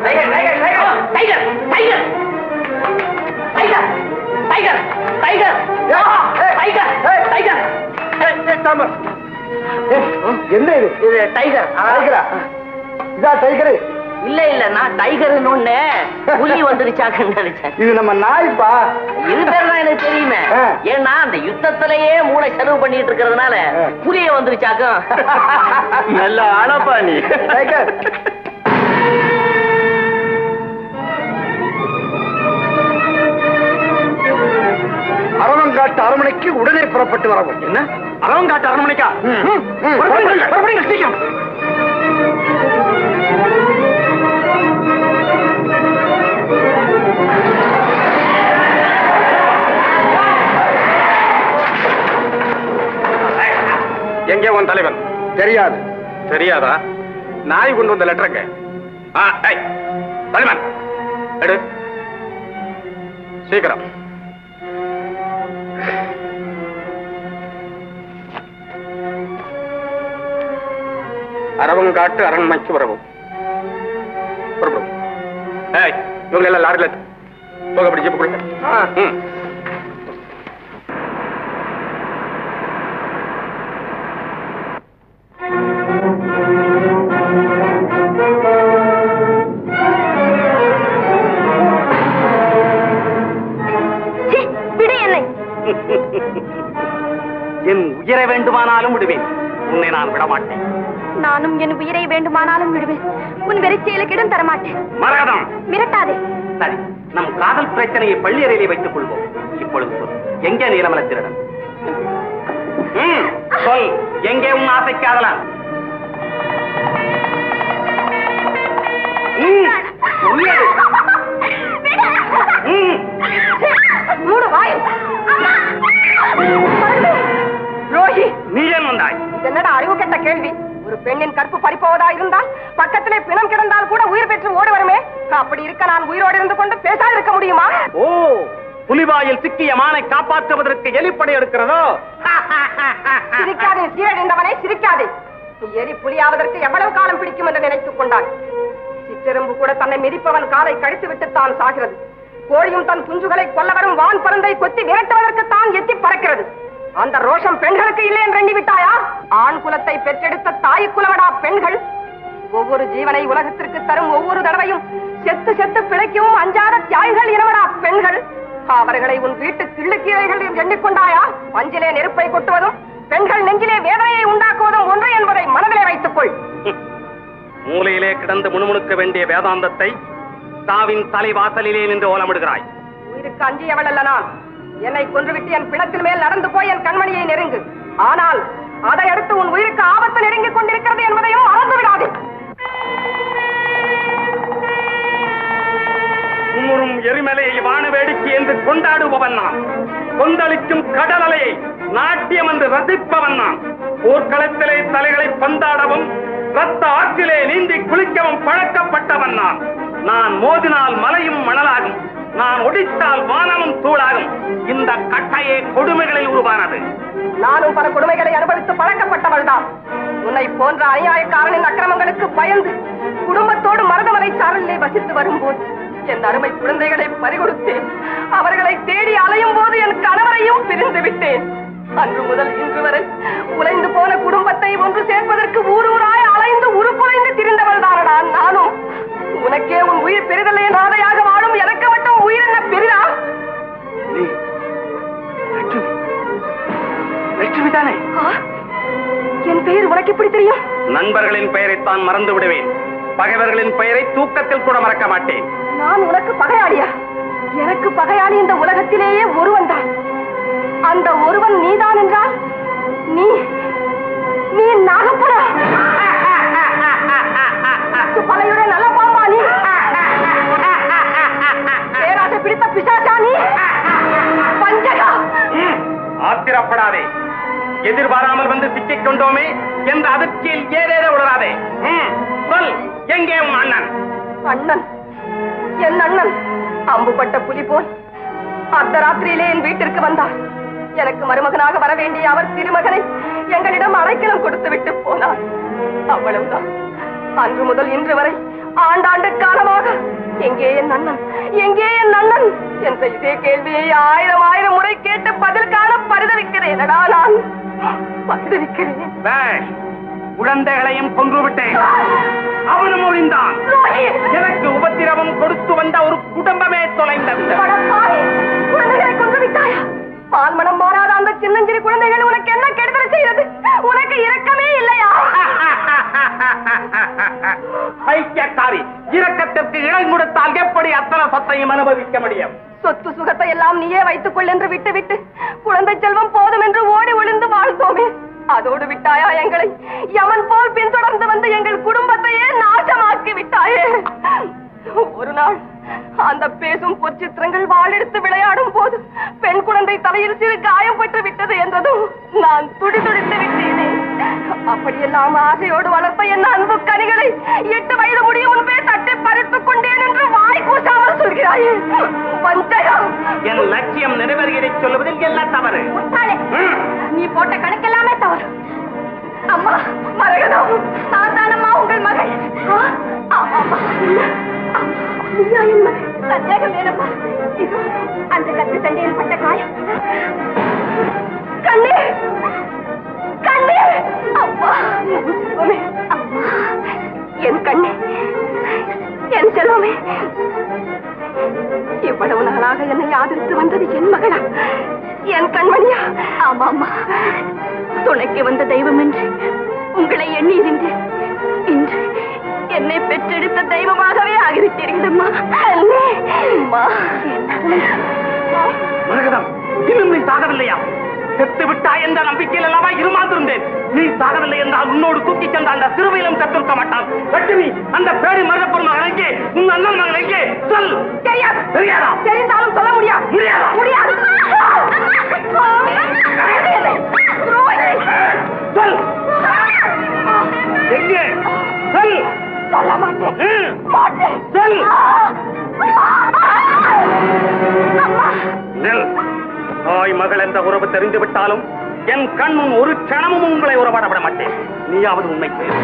Tiger, tiger, tiger, tiger, tiger, tiger. தாமர் என்ன இது? இது டைகர். டைகரா? இதா டைகரு? இல்ல இல்ல, நான் டைகர்னு ஒண்ணு புலி வந்துருச்சாக்குன்னு நினைச்சேன். இது நம்ம நாய்ப்பா. இது பேர் தான் எனக்கு தெரியுமே. ஏன்னா அந்த யுத்தத்திலேயே மூளை செலவு பண்ணிட்டு இருக்கிறதுனால புலிய வந்துருச்சாக்கும். நல்ல ஆளப்பா நீ. டைகர் அரவங்காட்டு அரண்மனைக்கு உடனே புறப்பட்டு வரவும். என்ன அரவங்காட்டு அரண்மனைக்கா? சீக்கிரம். எங்கே உன் தலைவன்? தெரியாது. தெரியாதா? நாய் கொண்டு வந்த லெட்டருங்க. தலைவன் எடு சீக்கிரம். அரவங்காட்டு அரண்மனைக்கு வரவும். இவங்க எல்லாம் லாரில போக அப்படி ஜிப்பு கொடுங்க. என் உயிரை வேண்டுமானாலும் விடுவேன், உன்னை நான் விடமாட்டேன். நானும் என் உயிரை வேண்டுமானாலும் விடுவேன், உன் வெறிச்செயலுக்கு இடம் தரமாட்டேன். மரகதம், மிரட்டாதே. சரி, நம் காதல் பிரச்சனையை பள்ளி அறையிலே வைத்துக் கொள்வோம். இப்பொழுது சொல், எங்கே நீலமல திருடன்? சொல், எங்கே உன் ஆசை காதலன்? மூடு வாய். ரோஹி, நீ ஏன் வந்தாய்? என்னடா அறிவு கெட்ட கேள்வி? ஒரு பெண்ணின் கற்பு பறிப்போவதா இருந்தால் பக்கத்திலே பிணம் கிடந்தால் கூட உயிர் பெற்று ஓடி வருமே. அப்படி இருக்க நான் உயிரோடு இருந்து கொண்டு பேசாது இருக்க முடியுமா? ஓ, புலிவாயில் சிக்கிய மானை காப்பாற்றுவதற்கு எலிப்படை எடுக்கிறதோ? சிரிக்காதே சீரழிந்தவனை, சிரிக்காதே. எலி புலியாவதற்கு எவ்வளவு காலம் பிடிக்கும் என்று நினைத்துக் கொண்டான். சிற்றெரும்பு கூட தன்னை மிதிப்பவன் காலை கழித்து விட்டுத்தான் சாகிறது. கோழியும் தன் குஞ்சுகளை கொல்ல வரும் வான் பருந்தை கொத்தி விரட்டுவதற்கு தான் எத்தி பறக்கிறது. அந்த ரோஷம் பெண்களுக்கு இல்லை என்று எண்ணி விட்டாயா? ஆண் குலத்தை பெற்றெடுத்த தாய்க்குலவடா பெண்கள். ஒவ்வொரு ஜீவனை உலகத்திற்கு தரும் ஒவ்வொரு தடவையும் செத்து செத்து பிழைக்கவும் அஞ்சாத தியாகிகள் இனவடா பெண்கள். அவர்களை உன் வீட்டு கிள்ளுக்கீரைகள் எண்ணிக்கொண்டாயா? பஞ்சிலே நெருப்பை கொட்டுவதும் பெண்கள் நெஞ்சிலே வேதனையை உண்டாக்குவதும் ஒன்று என்பதை மனதிலே வைத்துக் கொள். மூலையிலே கிடந்து முணுமுணுக்க வேண்டிய வேதாந்தத்தை தாவின் தலைவாசலிலே நின்று ஓலமிடுகிறாய். உயிருக்கு அஞ்சியவள் அல்ல நான். என்னை கொன்றுவிட்டு என் பிணத்தின் மேல் நடந்து போய் என் கண்மணியை நெருங்கு. ஆனால் அதை அடுத்து உன் உயிருக்கு ஆபத்து நெருங்கிக் கொண்டிருக்கிறது என்பதையும் மறந்து விடாது. குமுறும் எரிமலையை வான வேடிக்கை என்று கொண்டாடுபவன் நான். கொந்தளிக்கும் கடல் அலையை நாட்டியம் என்று ரசிப்பவன் நான். போர்க்களத்திலே தலைகளை பந்தாடவும் ரத்த ஆற்றிலே நீந்தி குளிக்கவும் பழக்கப்பட்டவன் நான். நான் மோதினால் மலையும் மணலாகும், நான் ஒடித்தால் வானமும் தூளாகும். இந்த கட்டையே கொடுமைகளில் உருவானது. நானும் பல கொடுமைகளை அனுபவித்து பழக்கப்பட்டவள் தான். உன்னை போன்ற அநியாயக்காரனின் அக்கிரமங்களுக்கு பயந்து குடும்பத்தோடு மருதமலை சாரலிலே வசித்து வரும்போது என் அருமை குழந்தைகளை பறிகொடுத்தேன். அவர்களை தேடி அலையும் போது என் கணவரையும் பிரிந்து விட்டேன். அன்று முதல் இன்று வரை உழைந்து போன குடும்பத்தை ஒன்று சேர்ப்பதற்கு ஊரூராய் அலைந்து உருக்குலைந்து திரிந்தவள் தானடா நானும். உனக்கே உன் உயிர் பெரிதலே நாதையாக வாழும் எனக்கு மட்டும் உயிர் என்ன பெரிதா? லட்சுமி தானே? என் பெயர் உனக்கு எப்படி தெரியும்? நண்பர்களின் பெயரைத்தான் மறந்து விடுவேன், பகைவர்களின் பெயரை தூக்கத்தில் கூட மறக்க மாட்டேன். நான் உனக்கு பகையாளியா? எனக்கு பகையாளி இந்த உலகத்திலேயே ஒருவன் தான். அந்த ஒருவன் நீதான் என்றால் நீ நாகப்படா? பழையுடைய நல்ல பாம்பா நீ? பேராசை பிடித்த பிசாசா நீ? பஞ்சகா! ஆத்திரப்படாதே, எதிர்பாராமல் வந்து சிக்கிக் கொண்டோமே என்ற அதிர்ச்சியில் ஏதேதோ உணராதே. சொல், எங்கே உன் அண்ணன்? அண்ணன்? என் அண்ணன் அம்புபட்ட புலி போல் அர்த்தராத்திரியிலே என் வீட்டிற்கு வந்தார். எனக்கு மருமகனாக வர வேண்டிய அவர் திருமகனை எங்களிடம் அடைக்கலம் கொடுத்து விட்டு போனார். அவ்வளவுதான். அன்று முதல் இன்று வரை ஆண்டாண்டு காலமாக எங்கே என் அண்ணன், எங்கே என் அண்ணன் என்ற இதே கேள்வியை 1000 முறை கேட்டு பதில் காண பரிதவிக்கிறேனடா நான். பரிதவிக்கிறேன். குழந்தைகளையும் கொன்று விட்டேன். அவனும் ஒழிந்தான். எனக்கு உபத்திரவம் கொடுத்து வந்த ஒரு குடும்பமே தொலைந்தது. குழந்தைகளை கொன்று விட்டாயா? பால் மனம் மாறாத அந்த சின்னஞ்சிறு குழந்தைகள் உனக்கு என்ன கெடுதல் செய்தது? உனக்கு இரக்கமே இல்லையா? ஐக்கியக்காரி, இரக்கத்திற்கு இடம் கொடுத்தால் எப்படி அத்தனை சொத்தையும் அனுபவிக்க முடியும்? சொத்து சுகத்தை எல்லாம் நீயே வைத்துக் கொள் என்று விட்டு குழந்தை செல்வம் போதும் என்று ஓடி ஒளிந்து வாழ்ந்தோமே, அதோடு விட்டாயா எங்களை? யமன் போல் பின்தொடர்ந்து வந்து எங்கள் குடும்பத்தையே நாசமாக்கி விட்டாயே. ஒரு நாள் அந்த பேசும் பொற்சித்திரங்கள் வாளெடுத்து விளையாடும் போது பெண் குழந்தை தலையில் சிறு காயம் பட்டு விட்டது என்றதும் நான் துடிதுடித்து விட்டேனே. அப்படியெல்லாம் ஆசையோடு வளர்த்த என் அன்பு கனிகளை 8 வயது முடியும் முன்பே தட்டி பறித்துக் கொண்டேன் என்று வாய் கூசாமல் சொல்கிறாயே. என் லட்சியம் நிறைவேறுகிறதை சொல்லுவதில் என்ன தவறு? நீ போட்ட கணக்கெல்லாமே தவறு. அம்மா மரகதம், நான் தானம்மா உங்கள் மகள். ஆமாம்மா, நீயா என் மகள்? சந்தேகம் வேணப்பா. இதோ அந்த கத்து சண்டையில் பட்ட காயம். கண்ணே கண்ணே, அம்மா செல்வமே, அம்மா என் கண்ணே, என் செல்வமே. இவ்வளவு நாளாக என்னை ஆதரித்து வந்தது என் மகளா, என் கண்மணியா? ஆமாம்மா, துணைக்கு வந்த தெய்வம் என்று உங்களை எண்ணி இருந்தேன். இன்று என்னை பெற்றெடுத்த தெய்வமாகவே ஆகிவிட்டீர்களம்மா. மரகதம், இன்னும் நீ சாகவில்லையா? செத்து விட்டாய் என்ற நம்பிக்கையில் அல்லவா இருமாந்திருந்தேன். நீ சாகவில்லை என்றால் உன்னோடு தூக்கி சென்ற அந்த சிறுவையிலும் செத்திருக்க மாட்டான். லட்சுமி, அந்த பேடி மருதப்பெரும் மகன் எங்கே? உன் அண்ணன் மகன் எங்கே? சொல். தெரியாது. தெரியாதா? தெரிந்தாலும் சொல்ல முடியாது. முடியாதா? முடியாது. சொல். எங்கே? சொல். சொல்ல மாட்டேன். சொல். நெல். தாய் மகள் என்ற உறவு தெரிந்து விட்டாலும் என் கண்முன் ஒரு க்ஷணமும் உங்களை உறவாட விட மாட்டேன். நீயாவது உண்மை பேர்.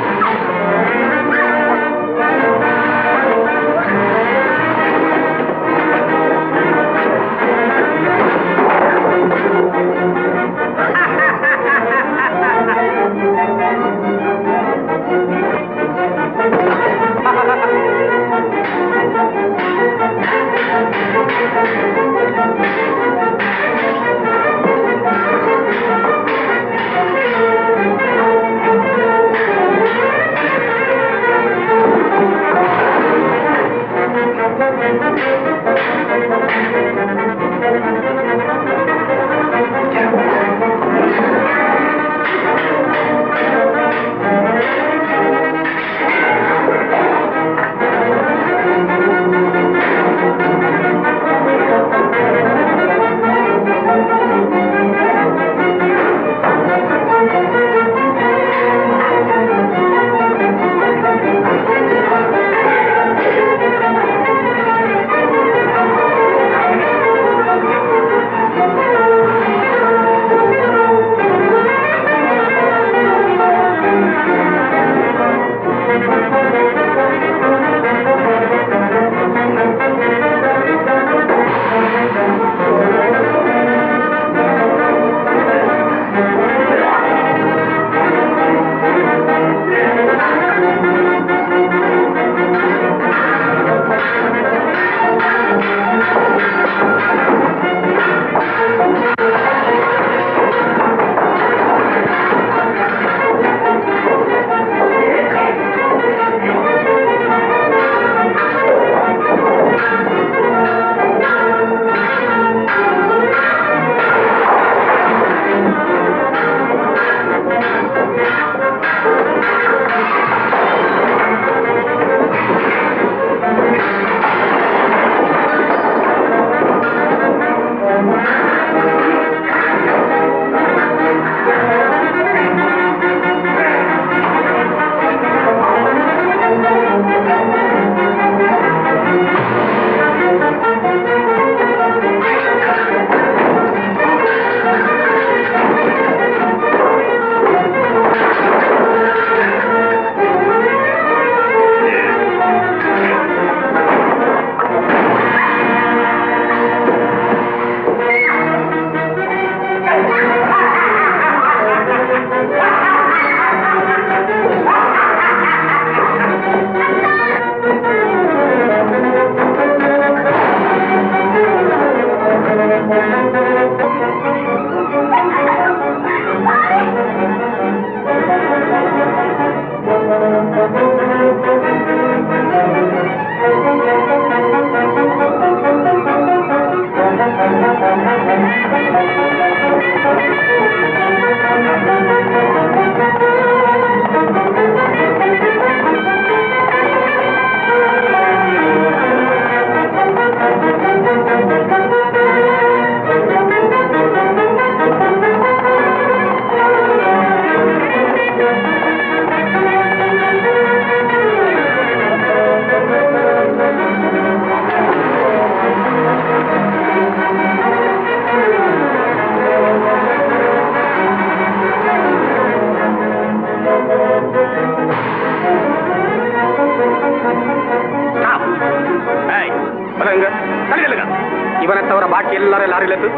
தவிர பாக்கி எல்லாரும் லாரியில இருந்து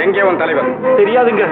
எங்கே உன் தலைவர் தெரியாதுங்க.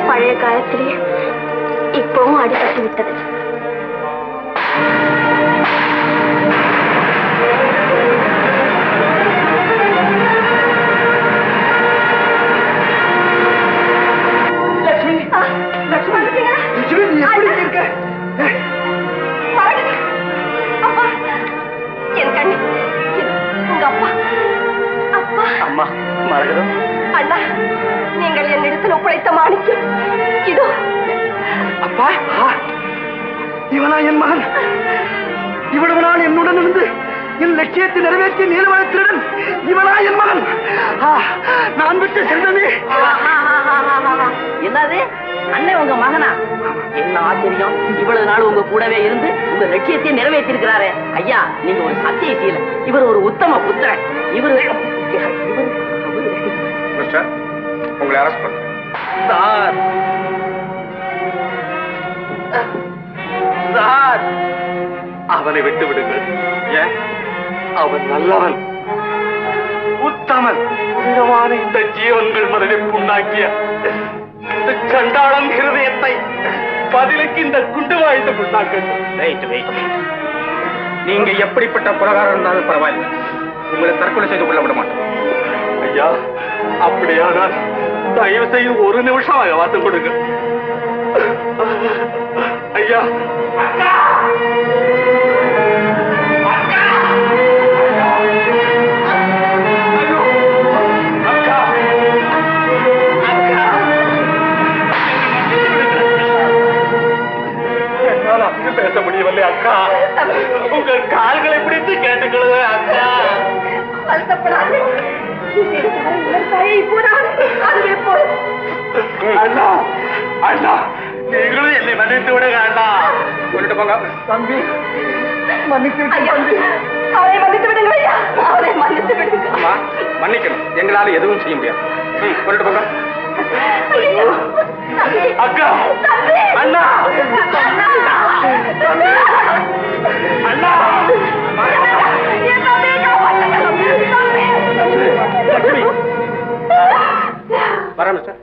பழைய காலத்திலே இப்பவும் அடிபட்டு விட்டது. என் கண்ணு உங்க அப்பா அப்பா அம்மா மரகதம் அண்ணா, நீங்கள் என்னிடத்தில் ஒப்படைத்த மாணிக்கம் இதோ. அப்பா, இவனா என் மகன்? இவ்வளவு நாள் என்னுடன் இருந்து என் லட்சியத்தை நிறைவேற்றிய நீலவனத்தினுடன் இவனா என் மகன்? நான் விட்டு செல்வமே. என்னது அண்ணன் உங்க மகனா? என்ன ஆச்சரியம்! இவ்வளவு நாள் உங்க கூடவே இருந்து உங்க லட்சியத்தை நிறைவேற்றிருக்கிறாரே. ஐயா, நீங்க ஒரு சத்தியசீலன். இவர் ஒரு உத்தம புத்திரன். உங்களை அரெஸ்ட் பண்றேன் சார். சார், அவனை விட்டு விடுங்கள். ஏன்? அவன் நல்லவன், உத்தமன். புனிதமான இந்த ஜீவன்கள் மனதை புண்ணாக்கிய இந்த சண்டாளன் ஹிருதயத்தை பதிலுக்கு இந்த குண்டு வாய்ந்து புண்ணாக்க. நீங்க எப்படிப்பட்ட புரகாரம் இருந்தாலும் பரவாயில்லை, உங்களை தற்கொலை செய்து கொள்ள விட மாட்டோம். ஐயா, அப்படியானால் தயவு செய்து ஒரு நிமிஷம் வாத்து கொடுங்க ஐயா. என்னால் அப்படி பேச முடியவில்லை அக்கா. உங்கள் கால்களை பிடித்து கேட்டுக்கொள்ளுங்க அக்கா. அதுவே போதும். அண்ணா அண்ணா நீங்களும் என்னை மன்னித்து விடுங்க அண்ணா. கொண்டுட்டு போங்க தம்பி மன்னிச்சு ஐயா, அவரை மன்னித்து விடுங்க ஐயா, அவரை மன்னித்து விடுங்க. அம்மா மன்னிக்கணும், எங்களால எதுவும் செய்ய முடியாது. கொண்டுட்டு போங்க. ஐயோ, தம்பி, அக்கா தம்பி, அண்ணா தம்பி, அண்ணா என் தம்பியை காப்பாற்றுங்க, தம்பி. லட்சுமி வரேன் மிஸ்டர்.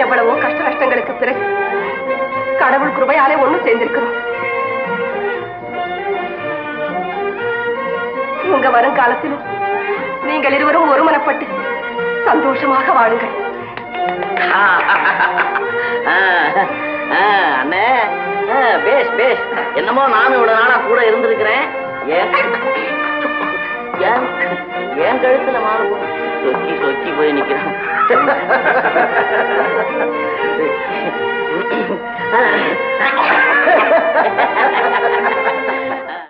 எவ்வளவோ கஷ்ட நஷ்டங்களுக்கு பிறகு கடவுள் கிருபையாலே ஒண்ணு சேர்ந்திருக்கிறோம். உங்க வருங்காலத்திலும் நீங்கள் இருவரும் ஒருமனப்பட்டு சந்தோஷமாக வாழுங்கள். அண்ணே பேஷ் பேஷ். என்னமோ நானும் இவ்வளவு நாளா கூட இருந்திருக்கிறேன். ஏன் கழுத்துல மாறு சொக்கி சொக்கி போய் நிக்கிறேன்.